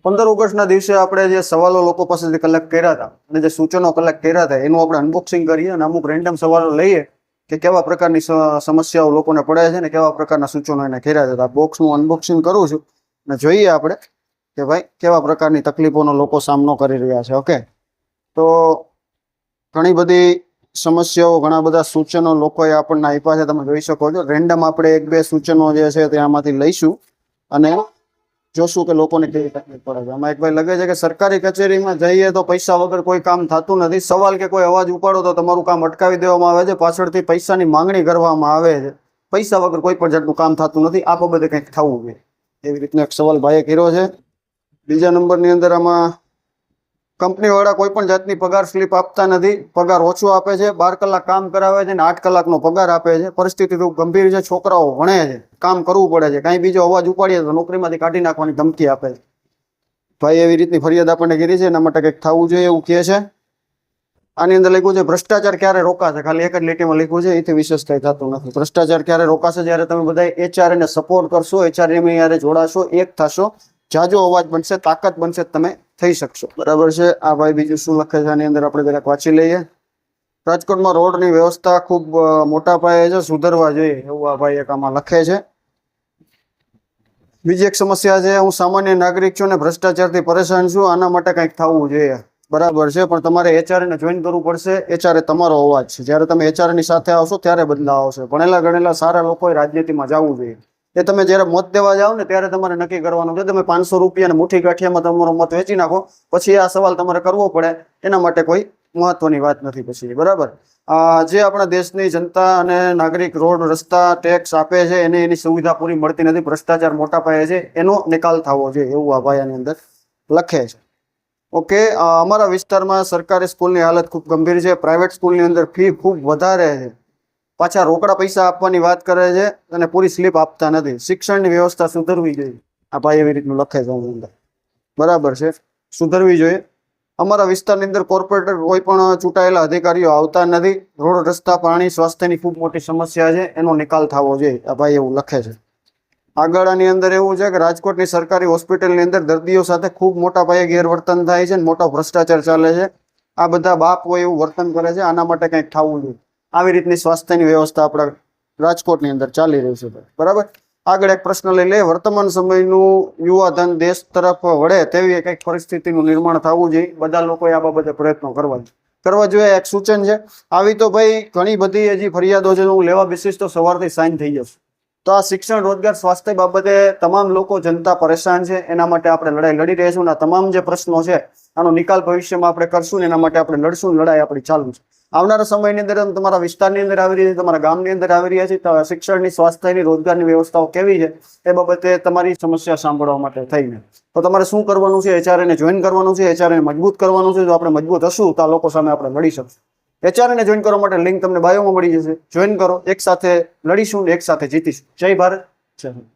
15 ઓગસ્ટના દિવસે આપણે જે સવાલો લોકો પાસેથી કલેક્ટ કર્યા હતા અને જે સૂચનો કલેક્ટ કર્યા હતા એનું આપણે અનબોક્સિંગ કરીએ અને અમુક રેન્ડમ સવાલો લઈએ કે કેવા પ્રકારની સમસ્યાઓ લોકોને પડે છે ને કેવા પ્રકારના સૂચનો એને કર્યા છે. આ બોક્સનું અનબોક્સિંગ કરું છું અને જોઈએ આપણે કે ભાઈ કેવા પ્રકારની તકલીફોનો લોકો સામનો કરી રહ્યા છે. ઓકે, તો ઘણી બધી સમસ્યાઓ, ઘણા બધા સૂચનો લોકોએ આપણને આપ્યા છે, તમે જોઈ શકો છો. રેન્ડમ આપણે 1-2 સૂચનો જે છે તે આમાંથી લઈશું અને જોશું કે લોકોને કેવી તકલીફ પડે છે. આમાં એક ભાઈ લગે છે કે સરકારી કચેરીમાં જઈએ તો પૈસા વગર કોઈ કામ થતું નથી. સવાલ કે કોઈ અવાજ ઉપાડો તો તમારું કામ અટકાવી દેવામાં આવે છે. પાછળથી પૈસાની માંગણી કરવામાં આવે છે. પૈસા વગર કોઈ પણ જાતનું કામ થતું નથી. આ બાબતે કંઈક થવું જોઈએ, એવી રીતનો એક સવાલ ભાઈએ કર્યો છે. બીજા નંબરની અંદર આમાં કંપનીવાળા કોઈ પણ જાતની પગાર સ્લીપ આપતા નથી. પગાર ઓછો આપે છે. 12 કલાક કામ કરાવે છે અને 8 કલાકનો પગાર આપે છે. પરિસ્થિતિ ખૂબ ગંભીર છે. છોકરાઓ ભણે છે, કામ કરવું પડે છે. કાંઈ બીજો અવાજ ઉપાડીએ તો નોકરીમાંથી કાઢી નાખવાની ધમકી આપે છે. ભાઈ એવી રીતની ફરિયાદ આપણને કરી છે. એના માટે કંઈક થવું જોઈએ એવું કહે છે. આની અંદર લખ્યું છે ભ્રષ્ટાચાર ક્યારે રોકાશે. ખાલી એક જ લીટીમાં લખ્યું છે, એથી વિશેષ કંઈ થતું નથી. ભ્રષ્ટાચાર ક્યારે રોકાશે? જ્યારે તમે બધા HR ને સપોર્ટ કરશો, HRM યારે જોડાશો, એક થશો, જાજો અવાજ બનશે, તાકાત બનશે, તમે થઈ શકશો. બરાબર છે. આ ભાઈ બીજું શું લખે છે આની અંદર આપણે જરાક વાંચી લઈએ. રાજકોટમાં રોડની વ્યવસ્થા ખૂબ મોટા પાયે છે, સુધરવા જોઈએ એવું આ ભાઈ એક આમાં લખે છે. બીજી એક સમસ્યા છે, હું સામાન્ય નાગરિક છું અને ભ્રષ્ટાચારથી પરેશાન છું. આના માટે કંઈક થવું જોઈએ. બરાબર છે, પણ તમારે HR ને જોઈન કરવું પડશે. HR તમારો અવાજ છે. જ્યારે તમે HR ની સાથે આવશો ત્યારે બદલાવ આવશે. ભણેલા ગણેલા સારા લોકોએ રાજનીતિમાં જવું જોઈએ. એ તમે જ્યારે મત દેવા જાઓ ને ત્યારે તમારે નક્કી કરવાનું છે. તમે 500 રૂપિયાને મુઠ્ઠી ગાંઠિયામાં તમારો મત વેચી નાખો, પછી આ સવાલ તમારે કરવો પડે, એના માટે કોઈ મહત્વની વાત નથી પછી. બરાબર. જે આપણા દેશની જનતા અને નાગરિક રોડ, રસ્તા, ટેક્સ આપે છે એને એની સુવિધા પૂરી મળતી નથી. ભ્રષ્ટાચાર મોટા પાયે છે, એનો નિકાલ થવો જોઈએ એવું આ ભાઈ આની અંદર લખે છે. ઓકે, અમારા વિસ્તારમાં સરકારી સ્કૂલની હાલત ખૂબ ગંભીર છે. પ્રાઇવેટ સ્કૂલની અંદર ફી ખૂબ વધારે છે. પાછા રોકડા પૈસા આપવાની વાત કરે છે અને પૂરી સ્લીપ આપતા નથી. શિક્ષણની વ્યવસ્થા સુધરવી જોઈએ. આ ભાઈ એવી રીતનું લખે છે અંદર. બરાબર છે, સુધરવી જોઈએ. અમારા વિસ્તારની અંદર કોર્પોરેટર કોઈ પણ ચૂંટાયેલા અધિકારીઓ આવતા નથી. રોડ, રસ્તા, પાણી, સ્વાસ્થ્યની ખૂબ મોટી સમસ્યા છે, એનો નિકાલ થવો જોઈએ. આ ભાઈ એવું લખે છે. આગળ આની અંદર એવું છે કે રાજકોટની સરકારી હોસ્પિટલની અંદર દર્દીઓ સાથે ખૂબ મોટા પાયે ગેરવર્તન થાય છે, મોટો ભ્રષ્ટાચાર ચાલે છે. આ બધા બાપ હોય એવું વર્તન કરે છે. આના માટે કંઈક થવું જોઈએ. આવી રીતની સ્વાસ્થ્યની વ્યવસ્થા આપણા રાજકોટની અંદર ચાલી રહી છે. બરાબર. આગળ એક પ્રશ્ન લઈ લે. વર્તમાન સમયનું યુવાધન દેશ તરફ વળે તેવી કંઈક પરિસ્થિતિનું નિર્માણ થવું જોઈએ. બધા લોકોએ આ બાબતે પ્રયત્નો કરવા જોઈએ. એક સૂચન છે. આવી તો ભાઈ ઘણી બધી હજી ફરિયાદો છે. હું લેવા બેસીશ તો સવારથી સાંજ થઈ જશે. તો આ શિક્ષણ, રોજગાર, સ્વાસ્થ્ય બાબતે તમામ લોકો, જનતા પરેશાન છે. એના માટે આપણે લડાઈ લડી રહીશું. આ તમામ જે પ્રશ્નો છે આનો નિકાલ ભવિષ્યમાં આપણે કરશું ને એના માટે આપણે લડશું. લડાઈ આપણી ચાલુ છે. આવનારા સમયની અંદર તમારા વિસ્તારની અંદર આવી રહી છે, તમારા ગામની અંદર આવી રહ્યા છે. શિક્ષણની, સ્વાસ્થ્યની, રોજગારની વ્યવસ્થાઓ કેવી છે એ બાબતે તમારી સમસ્યા સાંભળવા માટે થઈને તો તમારે શું કરવાનું છે? HR ને જોઈન કરવાનું છે. HR ને મજબૂત કરવાનું છે. જો આપણે મજબૂત હશું તો આ લોકો સામે આપણે લડી શકશું. HR ને જોઈન કરવા માટે લિંક તમને બાયોમાં મળી જશે. જોઈન કરો. એક સાથે લડીશું ને એક સાથે જીતીશું. જય ભારત, જય હિન્દ.